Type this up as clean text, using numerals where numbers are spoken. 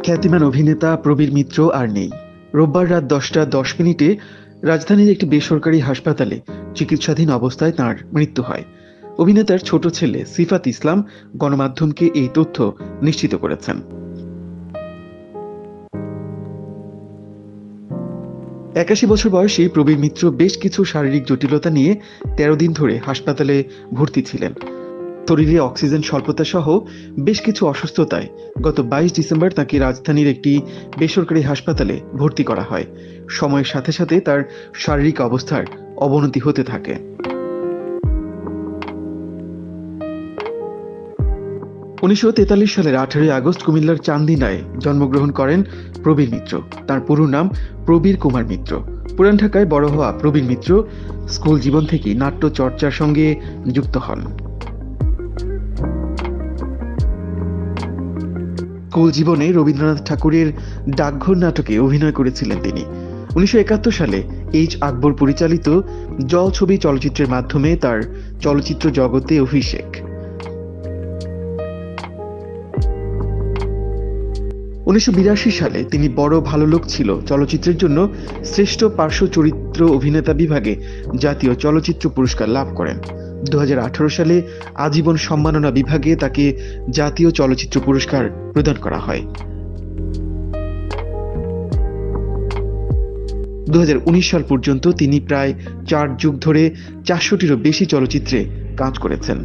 খ্যাতিমান অভিনেতা প্রবীর মিত্র আর নেই। রোববার রাত 10টা 10 মিনিটে রাজধানীর একটি বেসরকারি হাসপাতালে চিকিৎসাধীন অবস্থায় তাঁর মৃত্যু হয়। অভিনেতার ছোট ছেলে সিফাত ইসলাম গণমাধ্যমকে এই তথ্য নিশ্চিত করেছেন। 81 বছর বয়সী প্রবীর মিত্র বেশ কিছু শারীরিক জটিলতা নিয়ে 13 দিন ধরে হাসপাতালে ভর্তি ছিলেন। শরীরে অক্সিজেন স্বল্পতা সহ বেশ কিছু অসুস্থতায় গত 22 ডিসেম্বর তাকে রাজধানীর একটি বেসরকারি হাসপাতালে ভর্তি করা হয়। সময়ের সাথে সাথে তার শারীরিক অবস্থার অবনতি হতে থাকে। 1943 সালের 18 আগস্ট কুমিল্লার চান্দিনায় জন্মগ্রহণ করেন প্রবীর মিত্র। তার পুরো নাম প্রবীর কুমার মিত্র। পুরান ঢাকায় বড় হওয়া প্রবীর মিত্র স্কুল জীবন থেকেই নাট্য চর্চার সঙ্গে যুক্ত হন। স্কুল জীবনে রবীন্দ্রনাথ ঠাকুরের ডাকঘর নাটকে অভিনয় করেছিলেন তিনি। 1971 সালে এইচ আকবর পরিচালিত জল ছবি চলচ্চিত্রের মাধ্যমে তার চলচ্চিত্র জগতে অভিষেক। 1982 সালে তিনি বড় ভালো লোক ছিল চলচ্চিত্রের জন্য শ্রেষ্ঠ পার্শ্ব চরিত্র অভিনেতা বিভাগে জাতীয় চলচ্চিত্র পুরস্কার লাভ করেন। 2018 সালে আজীবন সম্মাননা বিভাগে তাকে জাতীয় চলচ্চিত্র পুরস্কার প্রদান করা হয়। 2019 সাল পর্যন্ত তিনি প্রায় 4 যুগ ধরে 400টিরও বেশি চলচ্চিত্রে কাজ করেছেন।